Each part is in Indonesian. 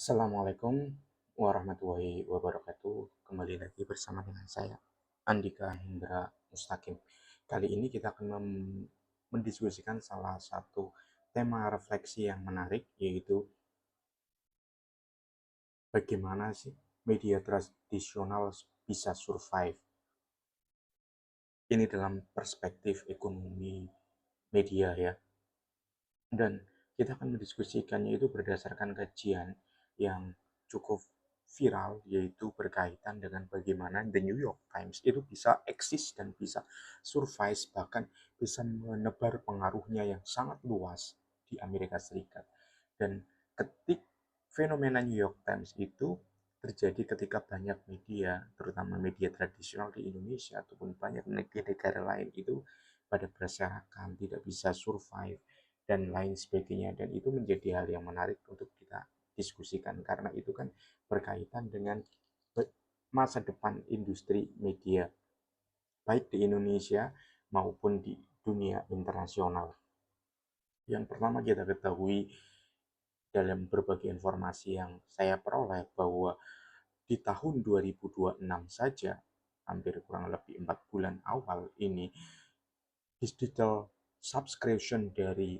Assalamualaikum warahmatullahi wabarakatuh. Kembali lagi bersama dengan saya, Andika Hendra Mustaqim. Kali ini kita akan mendiskusikan salah satu tema refleksi yang menarik, yaitu bagaimana sih media tradisional bisa survive. Ini dalam perspektif ekonomi media ya. Dan kita akan mendiskusikannya itu berdasarkan kajian yang cukup viral, yaitu berkaitan dengan bagaimana The New York Times itu bisa eksis dan bisa survive, bahkan bisa menebar pengaruhnya yang sangat luas di Amerika Serikat. Dan ketik fenomena New York Times itu terjadi ketika banyak media, terutama media tradisional di Indonesia ataupun banyak negara lain itu pada berdasarkan tidak bisa survive dan lain sebagainya. Dan itu menjadi hal yang menarik untuk kita diskusikan karena itu kan berkaitan dengan masa depan industri media baik di Indonesia maupun di dunia internasional. Yang pertama kita ketahui dalam berbagai informasi yang saya peroleh bahwa di tahun 2026 saja, hampir kurang lebih 4 bulan awal ini, digital subscription dari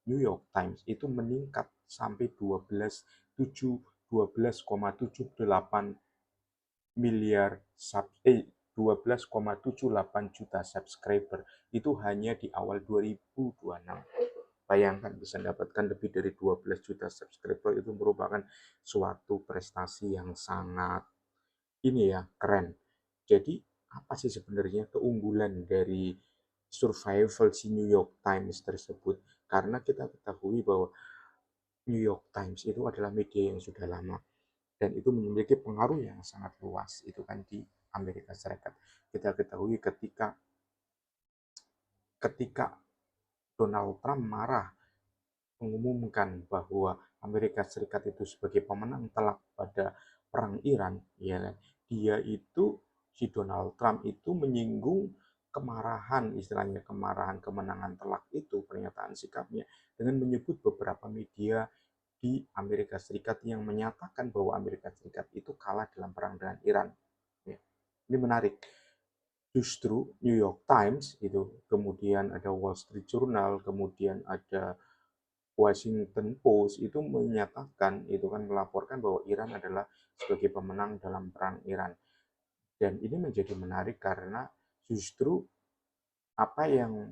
New York Times itu meningkat sampai 12,78 miliar 12,78 juta subscriber itu hanya di awal 2026. Bayangkan bisa mendapatkan lebih dari 12 juta subscriber, itu merupakan suatu prestasi yang sangat ini ya, keren. Jadi apa sih sebenarnya keunggulan dari survival si New York Times tersebut? Karena kita ketahui bahwa New York Times itu adalah media yang sudah lama dan itu memiliki pengaruh yang sangat luas itu kan di Amerika Serikat. Kita ketahui ketika ketika Donald Trump marah mengumumkan bahwa Amerika Serikat itu sebagai pemenang telak pada perang Iran, ya kan? Dia itu si Donald Trump itu menyinggung kemarahan, istilahnya kemarahan kemenangan telak itu, pernyataan sikapnya dengan menyebut beberapa media di Amerika Serikat yang menyatakan bahwa Amerika Serikat itu kalah dalam perang dengan Iran. Ya. Ini menarik. Justru New York Times itu, kemudian ada Wall Street Journal, kemudian ada Washington Post itu menyatakan, itu kan melaporkan bahwa Iran adalah sebagai pemenang dalam perang Iran. Dan ini menjadi menarik karena justru apa yang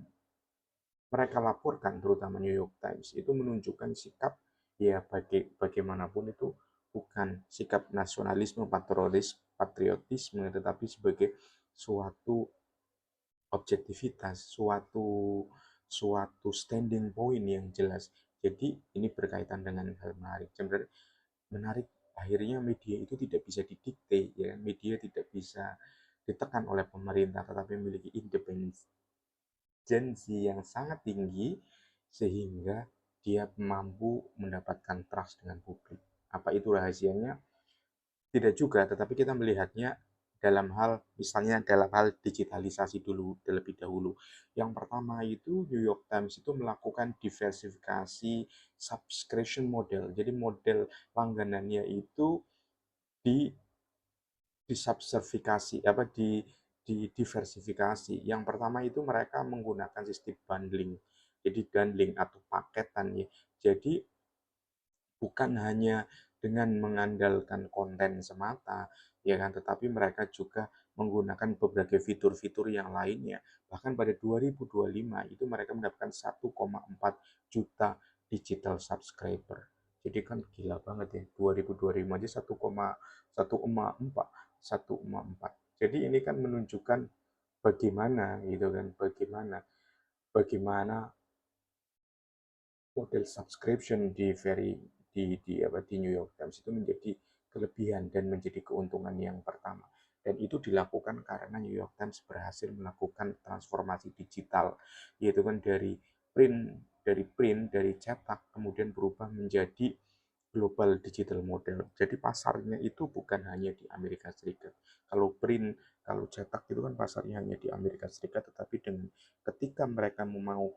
mereka laporkan, terutama New York Times, itu menunjukkan sikap ya bagaimanapun itu bukan sikap nasionalisme, patriotisme, tetapi sebagai suatu objektivitas, suatu suatu standing point yang jelas. Jadi ini berkaitan dengan hal menarik. Sebenarnya menarik, akhirnya media itu tidak bisa didikte, ya, media tidak bisa ditekan oleh pemerintah, tetapi memiliki independensi yang sangat tinggi sehingga dia mampu mendapatkan trust dengan publik. Apa itu rahasianya? Tidak juga, tetapi kita melihatnya dalam hal, misalnya dalam hal digitalisasi dulu terlebih dahulu. Yang pertama itu New York Times itu melakukan diversifikasi subscription model. Jadi model langganannya itu di disubservikasi apa di diversifikasi. Yang pertama itu mereka menggunakan sistem bundling. Jadi bundling atau paketan ya. Jadi bukan hanya dengan mengandalkan konten semata, ya kan, tetapi mereka juga menggunakan berbagai fitur-fitur yang lainnya. Bahkan pada 2025 itu mereka mendapatkan 1,4 juta digital subscriber. Jadi kan gila banget ya, 2025 aja 1,4. Jadi ini kan menunjukkan bagaimana gitu kan, bagaimana bagaimana model subscription di New York Times itu menjadi kelebihan dan menjadi keuntungan yang pertama. Dan itu dilakukan karena New York Times berhasil melakukan transformasi digital, yaitu kan dari cetak kemudian berubah menjadi global digital model. Jadi pasarnya itu bukan hanya di Amerika Serikat. Kalau cetak itu kan pasarnya hanya di Amerika Serikat, tetapi dengan ketika mereka mau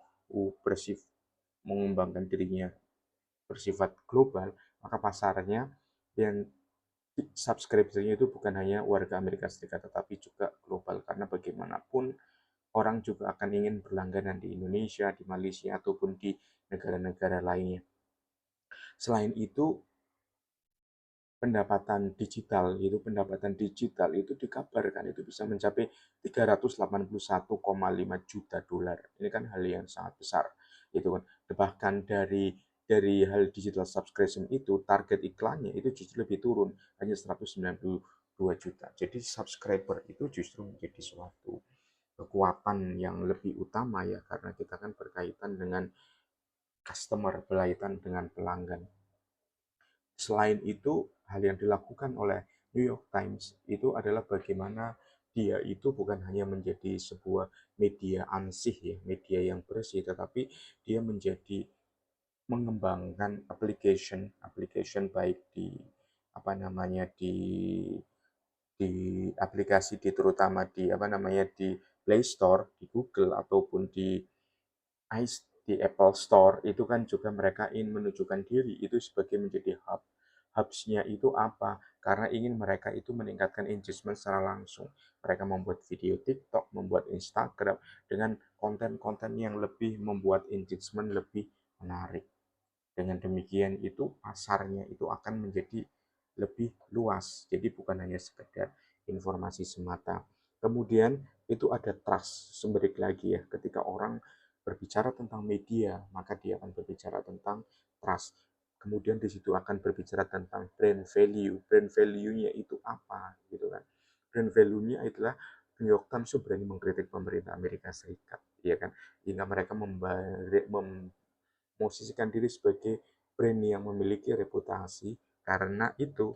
bersif mengembangkan dirinya bersifat global, maka pasarnya yang subscribernya itu bukan hanya warga Amerika Serikat tetapi juga global, karena bagaimanapun orang juga akan ingin berlangganan di Indonesia, di Malaysia ataupun di negara-negara lainnya. Selain itu, pendapatan digital itu dikabarkan itu bisa mencapai 381,5 juta dolar. Ini kan hal yang sangat besar, itu kan. Bahkan dari hal digital subscription itu, target iklannya itu justru lebih turun, hanya 192 juta. Jadi subscriber itu justru menjadi suatu kekuatan yang lebih utama ya, karena kita kan berkaitan dengan customer, berkaitan dengan pelanggan. Selain itu, hal yang dilakukan oleh New York Times itu adalah bagaimana dia itu bukan hanya menjadi sebuah media ansih ya, media yang bersih, tetapi dia menjadi mengembangkan application baik di apa namanya di aplikasi terutama di apa namanya di Play Store, di Google ataupun di Apple Store itu kan juga mereka ingin menunjukkan diri itu sebagai menjadi hub. Hubs-nya itu apa? Karena ingin mereka itu meningkatkan engagement secara langsung. Mereka membuat video TikTok, membuat Instagram dengan konten-konten yang lebih membuat engagement lebih menarik. Dengan demikian itu pasarnya itu akan menjadi lebih luas. Jadi bukan hanya sekedar informasi semata. Kemudian itu ada trust, sumberik lagi ya. Ketika orang berbicara tentang media, maka dia akan berbicara tentang trust. Kemudian di situ akan berbicara tentang brand value. Brand value-nya itu apa gitu kan. Brand value-nya adalah New York Times berani mengkritik pemerintah Amerika Serikat, ya kan, hingga mereka memposisikan diri sebagai brand yang memiliki reputasi, karena itu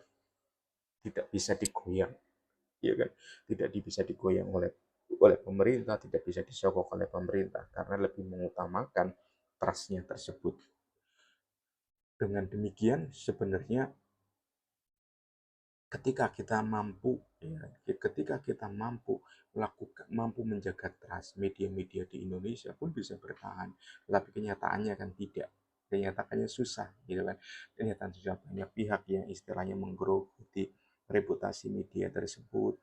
tidak bisa digoyang, ya kan? Tidak bisa digoyang oleh pemerintah, tidak bisa disogok oleh pemerintah karena lebih mengutamakan trustnya tersebut. Dengan demikian sebenarnya ketika kita mampu menjaga trust, media-media di Indonesia pun bisa bertahan, tapi kenyataannya kan tidak. Kenyataannya susah gitu kan. Kenyataan susah, banyak pihak yang istilahnya menggerogoti reputasi media tersebut,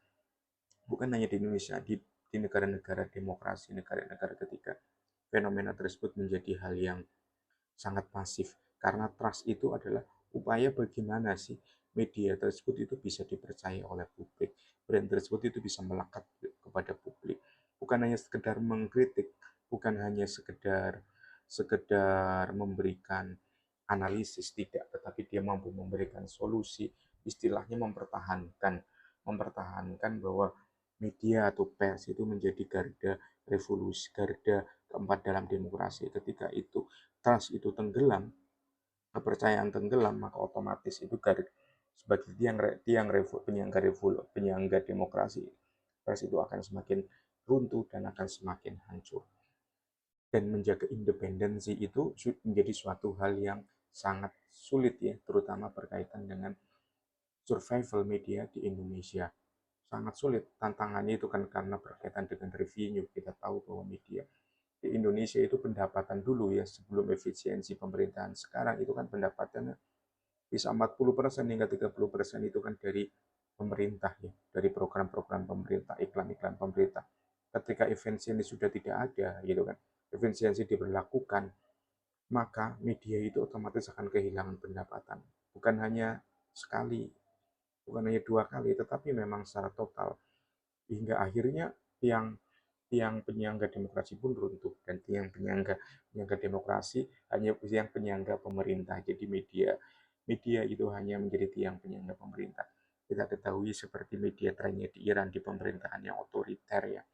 bukan hanya di Indonesia, di negara-negara demokrasi, negara-negara ketika fenomena tersebut menjadi hal yang sangat masif, karena trust itu adalah upaya bagaimana sih media tersebut itu bisa dipercaya oleh publik, brand tersebut itu bisa melekat kepada publik, bukan hanya sekedar mengkritik, bukan hanya sekedar sekedar memberikan analisis, tidak, tetapi dia mampu memberikan solusi, istilahnya mempertahankan bahwa media atau pers itu menjadi garda revolusi, garda keempat dalam demokrasi. Ketika itu trust itu tenggelam, kepercayaan tenggelam, maka otomatis itu sebagai penyangga demokrasi, pers itu akan semakin runtuh dan akan semakin hancur. Dan menjaga independensi itu menjadi suatu hal yang sangat sulit ya, terutama berkaitan dengan survival media di Indonesia. Sangat sulit. Tantangannya itu kan karena berkaitan dengan revenue. Kita tahu bahwa media di Indonesia itu pendapatan dulu ya, sebelum efisiensi pemerintahan. Sekarang itu kan pendapatannya bisa 40% hingga 30% itu kan dari pemerintah ya, dari program-program pemerintah, iklan-iklan pemerintah. Ketika efisiensi sudah tidak ada gitu kan, efisiensi diberlakukan, maka media itu otomatis akan kehilangan pendapatan. Bukan hanya sekali, bukan hanya dua kali, tetapi memang secara total. Hingga akhirnya tiang tiang penyangga demokrasi pun runtuh, dan tiang penyangga penyangga demokrasi hanya tiang penyangga pemerintah. Jadi media itu hanya menjadi tiang penyangga pemerintah. Kita ketahui seperti media trennya di Iran, di pemerintahan yang otoriter ya,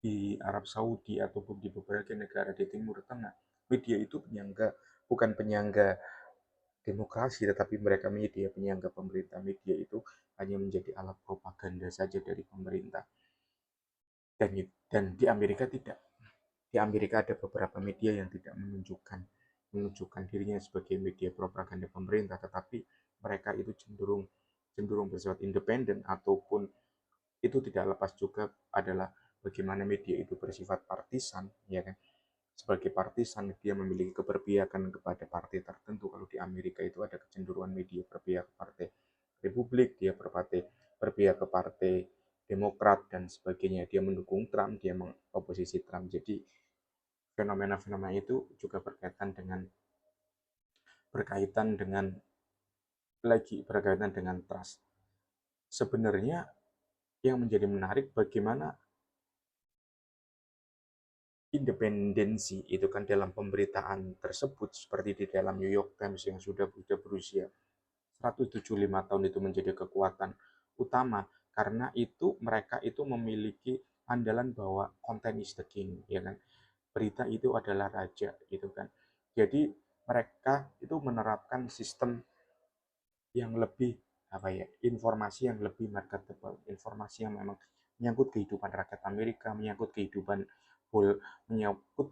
di Arab Saudi ataupun di beberapa negara di Timur Tengah, media itu bukan penyangga demokrasi, tetapi mereka media penyangga pemerintah. Media itu hanya menjadi alat propaganda saja dari pemerintah. Dan di Amerika tidak. Di Amerika ada beberapa media yang tidak menunjukkan dirinya sebagai media propaganda pemerintah, tetapi mereka itu cenderung cenderung bersifat independen, ataupun itu tidak lepas juga adalah bagaimana media itu bersifat partisan, ya kan? sebagai partisan, dia memiliki keberpihakan kepada partai tertentu. Kalau di Amerika itu ada kecenderungan media berpihak ke partai Republik, dia berpihak ke partai Demokrat dan sebagainya. Dia mendukung Trump, dia mengoposisi Trump. Jadi fenomena-fenomena itu juga berkaitan dengan trust. Sebenarnya yang menjadi menarik bagaimana independensi itu kan dalam pemberitaan tersebut, seperti di dalam New York Times yang sudah berusia 175 tahun itu menjadi kekuatan utama, karena itu mereka itu memiliki andalan bahwa content is the king, ya kan, berita itu adalah raja gitu kan. Jadi mereka itu menerapkan sistem yang lebih apa ya, informasi yang lebih marketable, informasi yang memang menyangkut kehidupan rakyat Amerika, menyangkut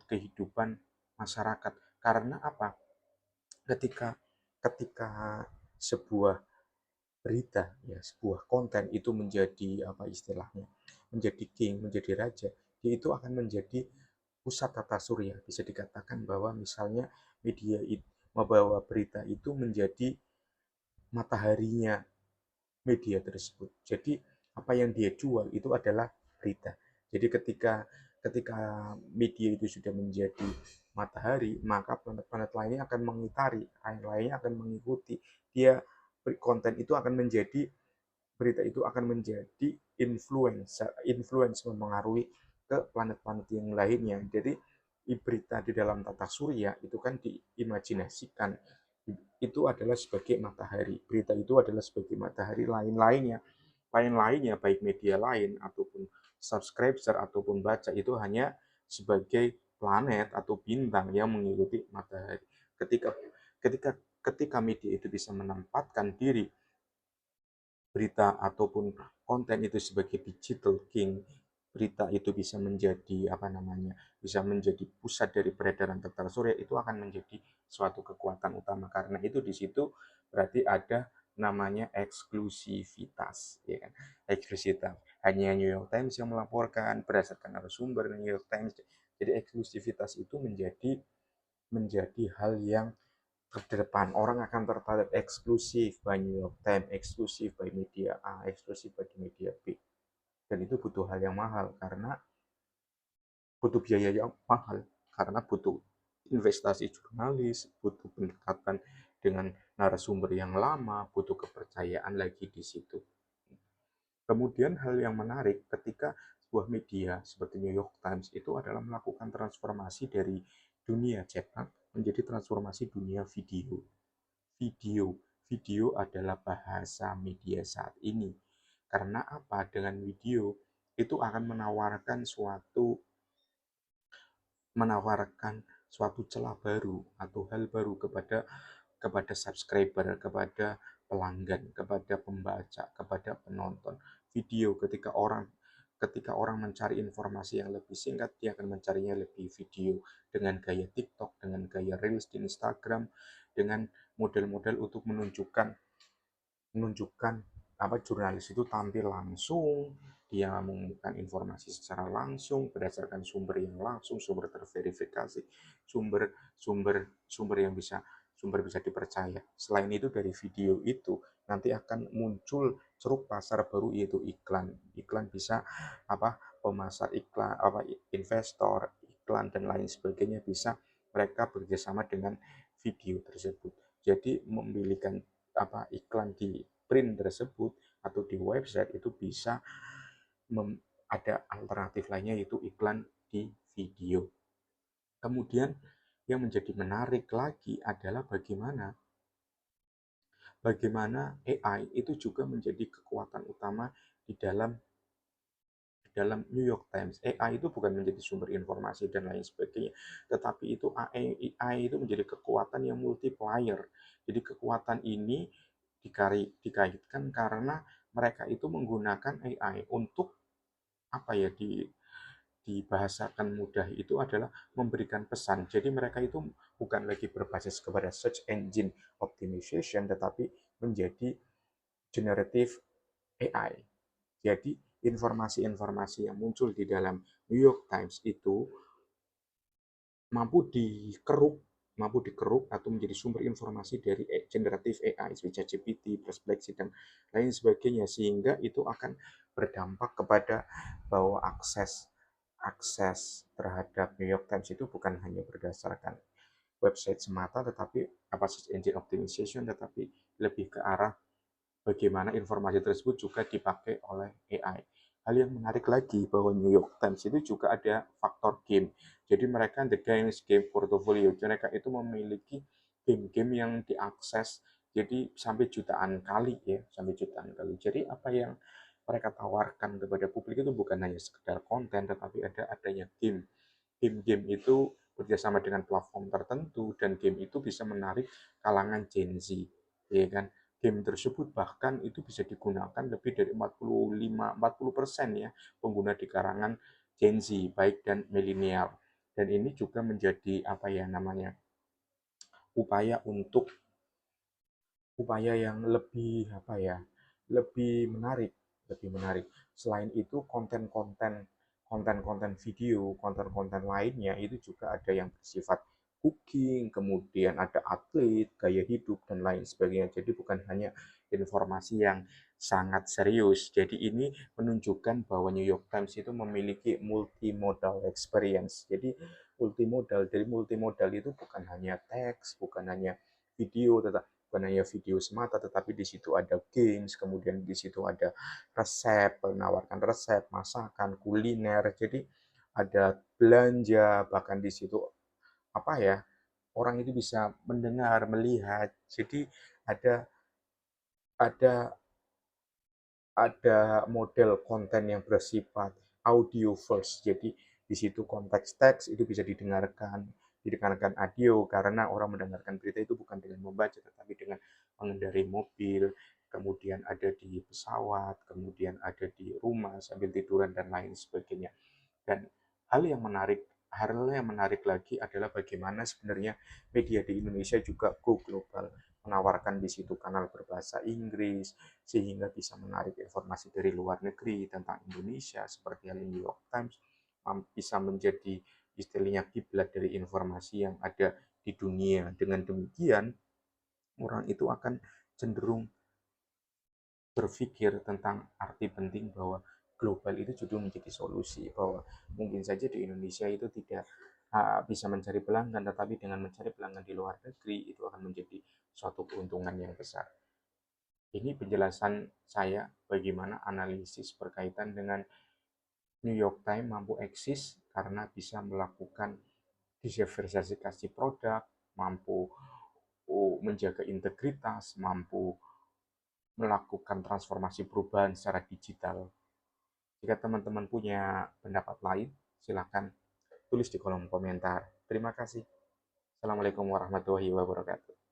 kehidupan masyarakat. Karena apa? Ketika ketika sebuah berita, ya, sebuah konten itu menjadi apa istilahnya, menjadi king, menjadi raja, dia itu akan menjadi pusat tata surya. Bisa dikatakan bahwa misalnya media itu membawa berita itu menjadi mataharinya media tersebut. Jadi apa yang dia jual itu adalah berita. Jadi ketika ketika media itu sudah menjadi matahari, maka planet-planet lainnya akan mengitari, lainnya akan mengikuti. Dia konten itu akan menjadi berita itu akan menjadi influence mempengaruhi ke planet-planet yang lainnya. Jadi berita di dalam tata surya itu kan diimajinasikan itu adalah sebagai matahari. Berita itu adalah sebagai matahari, lain-lainnya baik media lain ataupun subscriber ataupun baca itu hanya sebagai planet atau bintang yang mengikuti matahari. Ketika ketika ketika media itu bisa menempatkan diri berita ataupun konten itu sebagai digital king, berita itu bisa menjadi apa namanya, bisa menjadi pusat dari peredaran tata surya, itu akan menjadi suatu kekuatan utama. Karena itu di situ berarti ada namanya eksklusivitas, ya kan? Eksklusivitas. Hanya New York Times yang melaporkan berdasarkan narasumber New York Times. Jadi eksklusivitas itu menjadi menjadi hal yang terdepan. Orang akan tertarik eksklusif by New York Times, eksklusif by media A, eksklusif by media B. Dan itu butuh hal yang mahal karena butuh biaya yang mahal, karena butuh investasi jurnalis, butuh pendekatan dengan narasumber yang lama, butuh kepercayaan lagi di situ. Kemudian hal yang menarik ketika sebuah media seperti New York Times itu adalah melakukan transformasi dari dunia cetak menjadi transformasi dunia video. Video, video adalah bahasa media saat ini. Karena apa? Dengan video itu akan menawarkan suatu celah baru atau hal baru kepada subscriber, kepada pelanggan, kepada pembaca, kepada penonton. Video ketika orang mencari informasi yang lebih singkat, dia akan mencarinya lebih video dengan gaya TikTok, dengan gaya Reels di Instagram, dengan model-model untuk menunjukkan menunjukkan apa jurnalis itu tampil langsung, dia mengumumkan informasi secara langsung berdasarkan sumber yang langsung, sumber terverifikasi, sumber bisa dipercaya. Selain itu dari video itu nanti akan muncul ceruk pasar baru yaitu iklan. Iklan bisa apa pemasar iklan, apa investor, iklan dan lain sebagainya bisa mereka bekerjasama dengan video tersebut. Jadi memiliki apa iklan di print tersebut atau di website itu bisa ada alternatif lainnya yaitu iklan di video. Kemudian yang menjadi menarik lagi adalah bagaimana AI itu juga menjadi kekuatan utama di dalam New York Times. AI itu bukan menjadi sumber informasi dan lain sebagainya, tetapi itu AI itu menjadi kekuatan yang multiplier. Jadi kekuatan ini dikaitkan karena mereka itu menggunakan AI untuk apa ya, dibahasakan mudah itu adalah memberikan pesan. Jadi mereka itu bukan lagi berbasis kepada search engine optimization, tetapi menjadi generative AI. Jadi informasi-informasi yang muncul di dalam New York Times itu mampu dikeruk mampu dikeruk atau menjadi sumber informasi dari generatif AI, seperti ChatGPT, Perplexity, dan lain sebagainya, sehingga itu akan berdampak kepada bahwa akses akses terhadap New York Times itu bukan hanya berdasarkan website semata, tetapi apa search engine optimization, tetapi lebih ke arah bagaimana informasi tersebut juga dipakai oleh AI. Hal yang menarik lagi bahwa New York Times itu juga ada faktor game. Jadi mereka the games game portfolio, mereka itu memiliki game-game yang diakses jadi sampai jutaan kali ya, sampai jutaan kali. Jadi apa yang mereka tawarkan kepada publik itu bukan hanya sekedar konten, tetapi adanya game. Game-game itu bekerjasama dengan platform tertentu dan game itu bisa menarik kalangan Gen Z, ya kan? Game tersebut bahkan itu bisa digunakan lebih dari 40% ya pengguna di kalangan Gen Z baik dan milenial. Dan ini juga menjadi apa ya namanya upaya untuk upaya yang lebih apa ya lebih menarik lebih menarik. Selain itu konten-konten video, konten-konten lainnya itu juga ada yang bersifat cooking, kemudian ada atlet, gaya hidup, dan lain sebagainya. Jadi bukan hanya informasi yang sangat serius. Jadi ini menunjukkan bahwa New York Times itu memiliki multimodal experience. Jadi multimodal itu bukan hanya teks, bukan hanya video, tetapi bukan hanya video semata, tetapi di situ ada games, kemudian di situ ada resep, menawarkan resep, masakan, kuliner. Jadi ada belanja, bahkan di situ apa ya, orang itu bisa mendengar, melihat. Jadi ada ada ada model konten yang bersifat audio first. Jadi di situ konteks teks itu bisa didengarkan audio karena orang mendengarkan berita itu bukan dengan membaca tetapi dengan mengendarai mobil, kemudian ada di pesawat, kemudian ada di rumah sambil tiduran dan lain sebagainya. Dan hal yang menarik lagi adalah bagaimana sebenarnya media di Indonesia juga go global, menawarkan di situ kanal berbahasa Inggris sehingga bisa menarik informasi dari luar negeri tentang Indonesia seperti halnya New York Times bisa menjadi istilahnya kiblat dari informasi yang ada di dunia. Dengan demikian, orang itu akan cenderung berpikir tentang arti penting bahwa global itu juga menjadi solusi, bahwa mungkin saja di Indonesia itu tidak bisa mencari pelanggan, tetapi dengan mencari pelanggan di luar negeri itu akan menjadi suatu keuntungan yang besar. Ini penjelasan saya bagaimana analisis berkaitan dengan New York Times mampu eksis karena bisa melakukan diversifikasi produk, mampu menjaga integritas, mampu melakukan transformasi perubahan secara digital. Jika teman-teman punya pendapat lain, silakan tulis di kolom komentar. Terima kasih. Assalamualaikum warahmatullahi wabarakatuh.